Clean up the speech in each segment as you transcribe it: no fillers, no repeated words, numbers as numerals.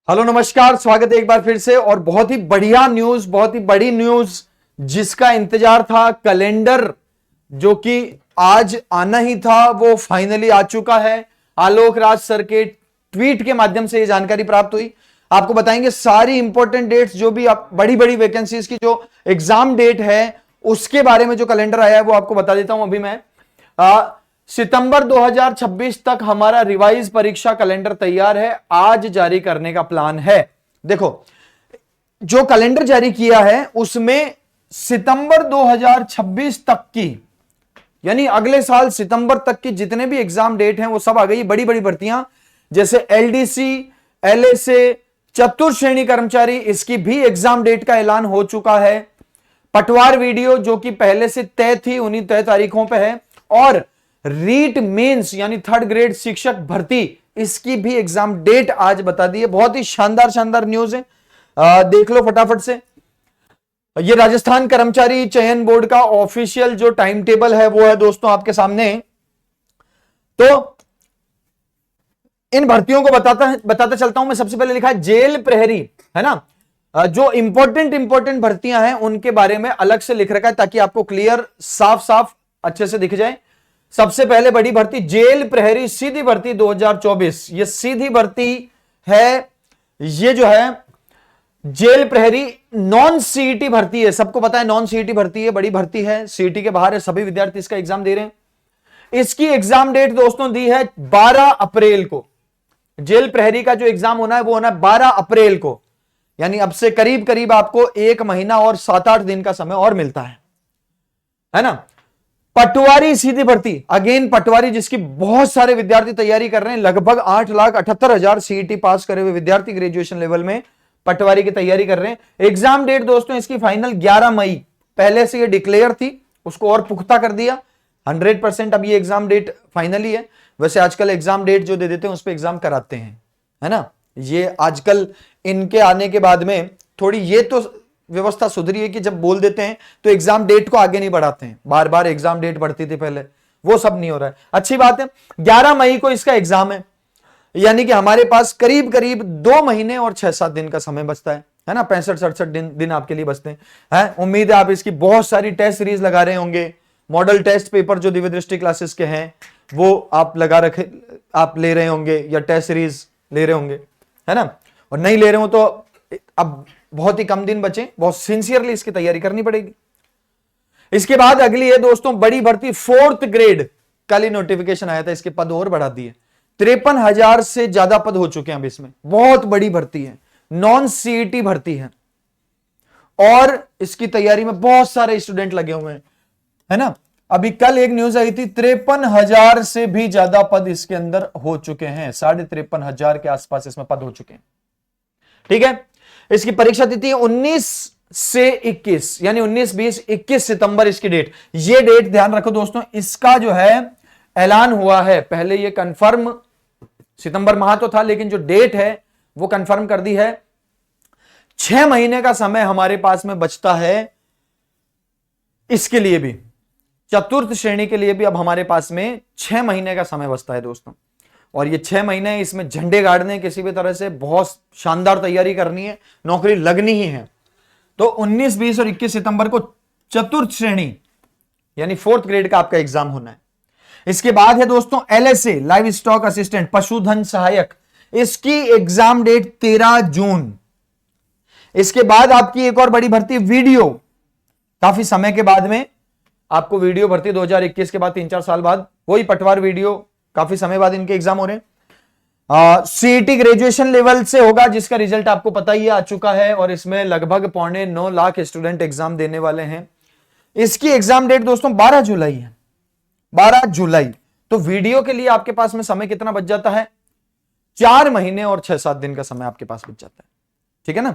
Hello नमस्कार, स्वागत है एक बार फिर से। और बहुत ही बढ़िया न्यूज, बहुत ही बड़ी न्यूज जिसका इंतजार था, कैलेंडर जो कि आज आना ही था वो फाइनली आ चुका है। आलोक राज सर के ट्वीट के माध्यम से ये जानकारी प्राप्त हुई। आपको बताएंगे सारी इंपॉर्टेंट डेट्स, जो भी आप बड़ी बड़ी वैकेंसीज की जो एग्जाम डेट है उसके बारे में जो कैलेंडर आया है वो आपको बता देता हूं। अभी मैं सितंबर 2026 तक हमारा रिवाइज परीक्षा कैलेंडर तैयार है, आज जारी करने का प्लान है। देखो, जो कैलेंडर जारी किया है उसमें सितंबर 2026 तक की, यानी अगले साल सितंबर तक की जितने भी एग्जाम डेट हैं वो सब आ गई। बड़ी बड़ी भर्तियां जैसे एलडीसी, एलएसए, चतुर्थ श्रेणी कर्मचारी, इसकी भी एग्जाम डेट का ऐलान हो चुका है। पटवार वीडियो जो कि पहले से तय थी, उन्हीं तय तारीखों पे है। और रीट मेंस यानी थर्ड ग्रेड शिक्षक भर्ती, इसकी भी एग्जाम डेट आज बता दी है। बहुत ही शानदार शानदार न्यूज है, देख लो फटाफट से। ये राजस्थान कर्मचारी चयन बोर्ड का ऑफिशियल जो टाइम टेबल है वो है दोस्तों आपके सामने। तो इन भर्तियों को बताता चलता हूं मैं। सबसे पहले लिखा है जेल प्रहरी, है ना। जो इंपॉर्टेंट भर्तियां हैं उनके बारे में अलग से लिख रखा है ताकि आपको क्लियर, साफ साफ अच्छे से दिख जाए। सबसे पहले बड़ी भर्ती जेल प्रहरी सीधी भर्ती 2024, ये सीधी भर्ती है। ये जो है जेल प्रहरी नॉन सीईटी भर्ती है, सबको पता है नॉन सीईटी भर्ती है, बड़ी भर्ती है, सीईटी के बाहर है, सभी विद्यार्थी इसका एग्जाम दे रहे हैं। इसकी एग्जाम डेट दोस्तों दी है 12 अप्रैल को। जेल प्रहरी का जो एग्जाम होना है वो होना है 12 अप्रैल को, यानी अब से करीब करीब आपको 1 महीना और 7-8 दिन का समय और मिलता है ना। पटवारी सीधी भर्ती, अगेन पटवारी जिसकी बहुत सारे विद्यार्थी तैयारी कर रहे हैं, लगभग 8,78,000 सीईटी पास करे हुए विद्यार्थी ग्रेजुएशन लेवल में पटवारी की तैयारी कर रहे हैं। एग्जाम डेट दोस्तों इसकी फाइनल 11 मई, पहले से ये डिक्लेयर थी, उसको और पुख्ता कर दिया 100%। अब ये एग्जाम डेट फाइनली है। वैसे आजकल एग्जाम डेट जो दे देते हैं उस पर एग्जाम कराते हैं, है ना। ये आजकल इनके आने के बाद में थोड़ी ये तो व्यवस्था सुधरी है कि जब बोल देते हैं तो एग्जाम डेट को आगे नहीं बढ़ाते हैं। बार बार एग्जाम डेट बढ़ती थी पहले, वो सब नहीं हो रहा है। अच्छी बात है, 11 मई को इसका एग्जाम है, यानी कि हमारे पास करीब करीब 2 महीने और 6-7 दिन का समय बचता है ना। 65-67 दिन आपके लिए बचते हैं। उम्मीद है आप इसकी बहुत सारी टेस्ट सीरीज लगा रहे होंगे। मॉडल टेस्ट पेपर जो दिव्य दृष्टि क्लासेस के हैं वो आप आप ले रहे होंगे, या टेस्ट सीरीज ले रहे होंगे, है ना। और नहीं ले रहे हो तो अब बहुत ही कम दिन बचे, बहुत सिंसियरली इसकी तैयारी करनी पड़ेगी। इसके बाद अगली है दोस्तों बड़ी भर्ती 4th ग्रेड। कल ही नोटिफिकेशन आया था, इसके पद और बढ़ा दिए, 53,000 से ज्यादा पद हो चुके हैं अब इसमें। बहुत बड़ी भर्ती है, नॉन सीईटी भर्ती है, और इसकी तैयारी में बहुत सारे स्टूडेंट लगे हुए हैं, है ना। अभी कल एक न्यूज आई थी, 53,000 से भी ज्यादा पद इसके अंदर हो चुके हैं, 53,500 के आसपास इसमें पद हो चुके हैं। ठीक है, इसकी परीक्षा तिथि 19 से 21, यानी 19, 20, 21 सितंबर इसकी डेट। ये डेट ध्यान रखो दोस्तों, इसका जो है ऐलान हुआ है, पहले ये कंफर्म सितंबर माह तो था, लेकिन जो डेट है वो कंफर्म कर दी है। 6 महीने का समय हमारे पास में बचता है इसके लिए भी, चतुर्थ श्रेणी के लिए भी अब हमारे पास में 6 महीने का समय बचता है दोस्तों। और ये 6 महीने इसमें झंडे गाड़ने, किसी भी तरह से बहुत शानदार तैयारी करनी है, नौकरी लगनी ही है। तो 19, 20 और 21 सितंबर को चतुर्थ श्रेणी यानी 4th ग्रेड का आपका एग्जाम होना है। इसके बाद है दोस्तों एलएसए, लाइव स्टॉक असिस्टेंट, पशुधन सहायक, इसकी एग्जाम डेट 13 जून। इसके बाद आपकी एक और बड़ी भर्ती वीडियो, काफी समय के बाद में आपको वीडियो भर्ती 2021 के बाद 3-4 साल बाद, वही पटवार वीडियो, काफी समय बाद इनके एग्जाम हो रहे हैं। सीईटी ग्रेजुएशन लेवल से होगा, जिसका रिजल्ट आपको पता ही आ चुका है, और इसमें लगभग 9.25 लाख स्टूडेंट एग्जाम देने वाले हैं। इसकी एग्जाम डेट दोस्तों 12 जुलाई है, 12 जुलाई। तो वीडियो के लिए आपके पास में समय कितना बच जाता है? 4 महीने और 6-7 दिन का समय आपके पास बच जाता है। ठीक है ना,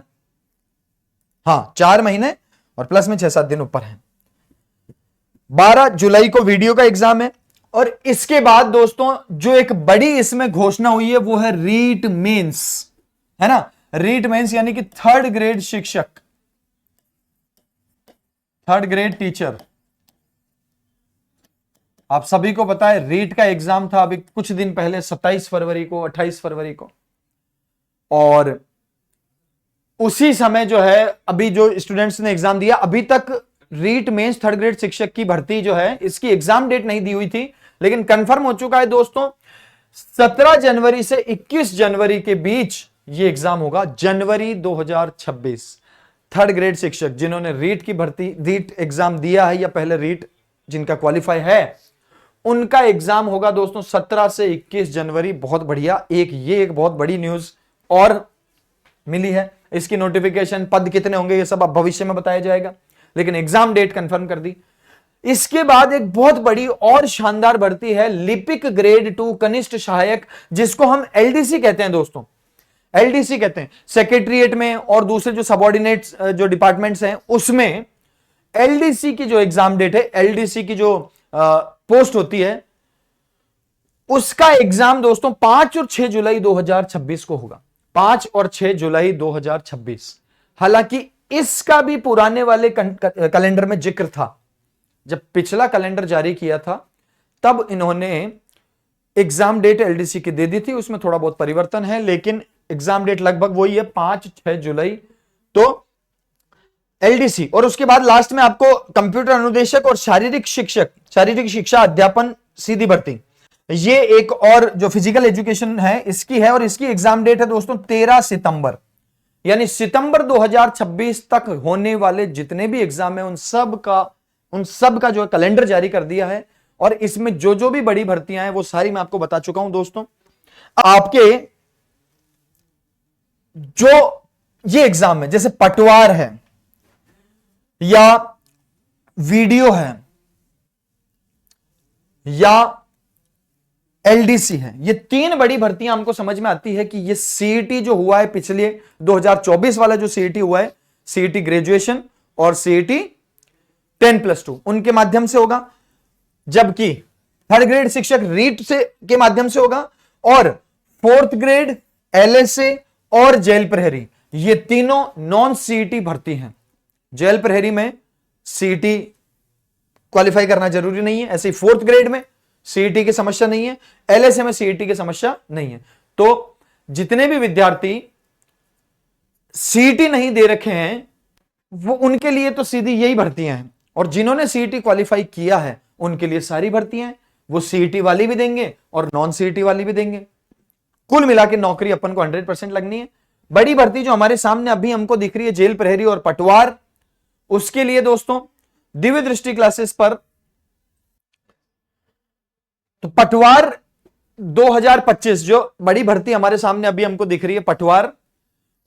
हाँ 4 महीने और प्लस में 6-7 दिन ऊपर है। 12 जुलाई को वीडियो का एग्जाम है। और इसके बाद दोस्तों जो एक बड़ी इसमें घोषणा हुई है वो है रीट मेंस, है ना। रीट मेंस यानी कि 3rd ग्रेड शिक्षक, 3rd ग्रेड टीचर। आप सभी को पता है रीट का एग्जाम था अभी कुछ दिन पहले, 27 फरवरी को, 28 फरवरी को, और उसी समय जो है अभी जो स्टूडेंट्स ने एग्जाम दिया, अभी तक रीट मेंस थर्ड ग्रेड शिक्षक की भर्ती जो है इसकी एग्जाम डेट नहीं दी हुई थी, लेकिन कंफर्म हो चुका है दोस्तों। 17 जनवरी से 21 जनवरी के बीच ये एग्जाम होगा, जनवरी 2026। थर्ड ग्रेड शिक्षक जिन्होंने रीट की भर्ती, रीट एग्जाम दिया है या पहले रीट जिनका क्वालिफाई है, उनका एग्जाम होगा दोस्तों 17 से 21 जनवरी। बहुत बढ़िया, ये एक बहुत बड़ी न्यूज और मिली है। इसकी नोटिफिकेशन, पद कितने होंगे, ये सब अब भविष्य में बताया जाएगा, लेकिन एग्जाम डेट कंफर्म कर दी। इसके बाद एक बहुत बड़ी और शानदार भर्ती है, लिपिक ग्रेड 2 कनिष्ठ सहायक, जिसको हम एलडीसी कहते हैं दोस्तों, एलडीसी कहते हैं। सेक्रेटरीट में और दूसरे जो सबऑर्डिनेट जो डिपार्टमेंट्स हैं उसमें एलडीसी की जो एग्जाम डेट है, एलडीसी की जो पोस्ट होती है, उसका एग्जाम दोस्तों 5 और 6 जुलाई 2026 को होगा। 5 और 6 जुलाई 2026। हालांकि इसका भी पुराने वाले कैलेंडर में जिक्र था, जब पिछला कैलेंडर जारी किया था तब इन्होंने एग्जाम डेट एलडीसी की दे दी थी, उसमें थोड़ा बहुत परिवर्तन है, लेकिन एग्जाम डेट लगभग वही है, 5-6 जुलाई तो एलडीसी। और उसके बाद लास्ट में आपको कंप्यूटर अनुदेशक और शारीरिक शिक्षक, शारीरिक शिक्षा अध्यापन सीधी भर्ती, ये एक और जो फिजिकल एजुकेशन है इसकी है, और इसकी एग्जाम डेट है दोस्तों 13 सितंबर। यानी सितंबर 2026 तक होने वाले जितने भी एग्जाम है उन सब का जो कैलेंडर जारी कर दिया है, और इसमें जो जो भी बड़ी भर्तियां हैं वो सारी मैं आपको बता चुका हूं दोस्तों। आपके जो ये एग्जाम है, जैसे पटवार है या वीडियो है या एलडीसी है, ये 3 बड़ी भर्तियां हमको समझ में आती है कि ये सीईटी जो हुआ है पिछले 2024 वाला जो सीईटी हुआ है, सीईटी ग्रेजुएशन और सीईटी 10+2 उनके माध्यम से होगा, जबकि थर्ड ग्रेड शिक्षक रीट से के माध्यम से होगा, और फोर्थ ग्रेड एलएसए और जेल प्रहरी, ये तीनों नॉन सीईटी भर्ती हैं। जेल प्रहरी में सीईटी क्वालिफाई करना जरूरी नहीं है, ऐसे ही फोर्थ ग्रेड में सीईटी की समस्या नहीं है, एलएसए में सीईटी की समस्या नहीं है। तो जितने भी विद्यार्थी सीईटी नहीं दे रखे हैं वो उनके लिए तो सीधी यही भर्तियां हैं, और जिन्होंने सीईटी क्वालिफाई किया है उनके लिए सारी भर्तियां हैं, वो सीईटी वाली भी देंगे और नॉन सीईटी वाली भी देंगे। कुल मिला के नौकरी अपन को 100% लगनी है। बड़ी भर्ती जो हमारे सामने अभी हमको दिख रही है, जेल प्रहरी और पटवार, उसके लिए दोस्तों दिव्य दृष्टि क्लासेस पर, तो पटवार 2025 जो बड़ी भर्ती हमारे सामने अभी हमको दिख रही है पटवार,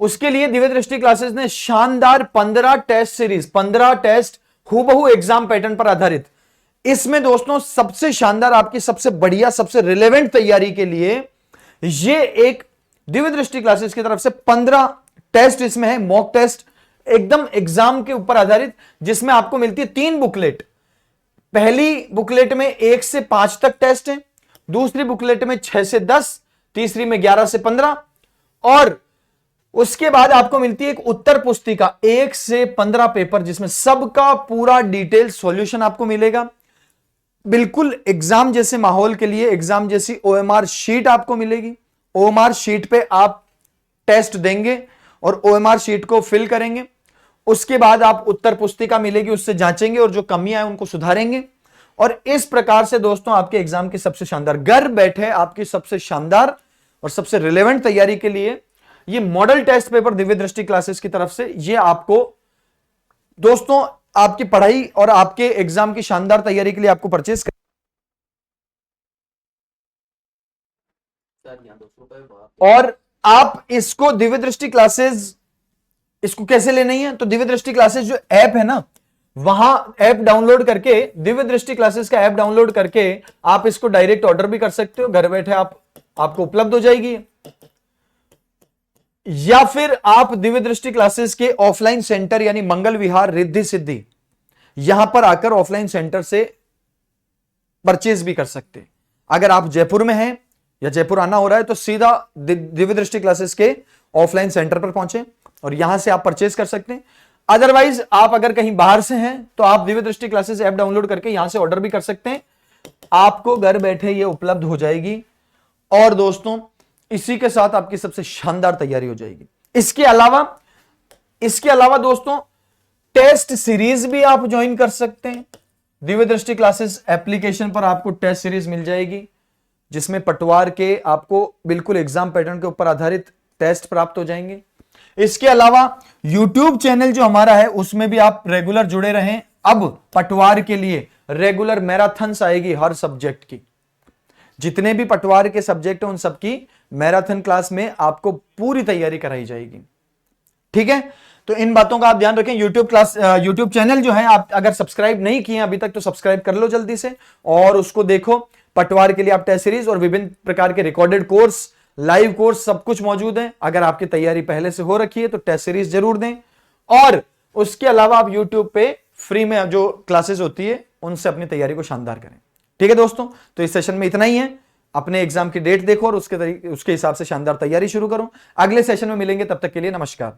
उसके लिए दिव्य दृष्टि क्लासेस ने शानदार 15 टेस्ट सीरीज, 15 टेस्ट हूबहू एग्जाम पैटर्न पर आधारित, इसमें दोस्तों सबसे शानदार, आपकी सबसे बढ़िया, सबसे रिलेवेंट तैयारी के लिए ये एक दिव्य दृष्टि क्लासेस की तरफ से 15 टेस्ट इसमें है, मॉक टेस्ट एकदम एग्जाम के ऊपर आधारित, जिसमें आपको मिलती है 3 बुकलेट। पहली बुकलेट में 1 से 5 तक टेस्ट है, दूसरी बुकलेट में 6 से 10, तीसरी में 11 से 15, और उसके बाद आपको मिलती है एक उत्तर पुस्तिका 1 से 15 पेपर, जिसमें सबका पूरा डिटेल सॉल्यूशन आपको मिलेगा। बिल्कुल एग्जाम जैसे माहौल के लिए एग्जाम जैसी ओएमआर शीट आपको मिलेगी। ओएमआर शीट पे आप टेस्ट देंगे और ओएमआर शीट को फिल करेंगे, उसके बाद आप उत्तर पुस्तिका मिलेगी, उससे जांचेंगे और जो कमियां हैं उनको सुधारेंगे, और इस प्रकार से दोस्तों आपके एग्जाम की सबसे शानदार, घर बैठे आपकी सबसे शानदार और सबसे रिलेवेंट तैयारी के लिए ये मॉडल टेस्ट पेपर दिव्य दृष्टि क्लासेस की तरफ से ये आपको दोस्तों आपकी पढ़ाई और आपके एग्जाम की शानदार तैयारी के लिए आपको परचेज कर। और आप इसको दिव्य दृष्टि क्लासेस इसको कैसे लेनी है, तो दिव्य दृष्टि क्लासेस जो ऐप है ना, वहां ऐप डाउनलोड करके, दिव्य दृष्टि क्लासेस का ऐप डाउनलोड करके आप इसको डायरेक्ट ऑर्डर भी कर सकते हो, घर बैठे आपको उपलब्ध हो जाएगी। या फिर आप दिव्य दृष्टि क्लासेस के ऑफलाइन सेंटर यानी मंगल विहार, रिद्धि सिद्धि, यहां पर आकर ऑफलाइन सेंटर से परचेज भी कर सकते हैं। अगर आप जयपुर में हैं या जयपुर आना हो रहा है तो सीधा दिव्य दृष्टि क्लासेस के ऑफलाइन सेंटर पर पहुंचे और यहां से आप परचेज कर सकते हैं। अदरवाइज आप अगर कहीं बाहर से हैं तो आप दिव्य दृष्टि क्लासेस ऐप डाउनलोड करके यहां से ऑर्डर भी कर सकते हैं, आपको घर बैठे ये उपलब्ध हो जाएगी। और दोस्तों इसी के साथ आपकी सबसे शानदार तैयारी हो जाएगी। इसके अलावा इसके अलावा दोस्तों टेस्ट सीरीज भी आप ज्वाइन कर सकते हैं। दिव्य दृष्टि क्लासेस एप्लीकेशन पर आपको टेस्ट सीरीज मिल जाएगी, जिसमें पटवार के आपको बिल्कुल एग्जाम पैटर्न के ऊपर आधारित टेस्ट प्राप्त हो जाएंगे। इसके अलावा YouTube चैनल जो हमारा है उसमें भी आप रेगुलर जुड़े रहें। अब पटवार के लिए रेगुलर मैराथन्स आएगी हर सब्जेक्ट की, जितने भी पटवार के सब्जेक्ट हैं उन सबकी मैराथन क्लास में आपको पूरी तैयारी कराई जाएगी। ठीक है, तो इन बातों का आप ध्यान रखें। यूट्यूब चैनल जो है आप अगर सब्सक्राइब नहीं किए अभी तक तो सब्सक्राइब कर लो जल्दी से, और उसको देखो। पटवार के लिए आप टेस्ट सीरीज और विभिन्न प्रकार के रिकॉर्डेड कोर्स, लाइव कोर्स सब कुछ मौजूद है। अगर आपकी तैयारी पहले से हो रखी है तो टेस्ट सीरीज जरूर दें, और उसके अलावा आप यूट्यूब पे फ्री में जो क्लासेस होती है उनसे अपनी तैयारी को शानदार करें। ठीक है दोस्तों, तो इस सेशन में इतना ही है। अपने एग्जाम की डेट देखो और उसके हिसाब से शानदार तैयारी शुरू करो। अगले सेशन में मिलेंगे, तब तक के लिए नमस्कार।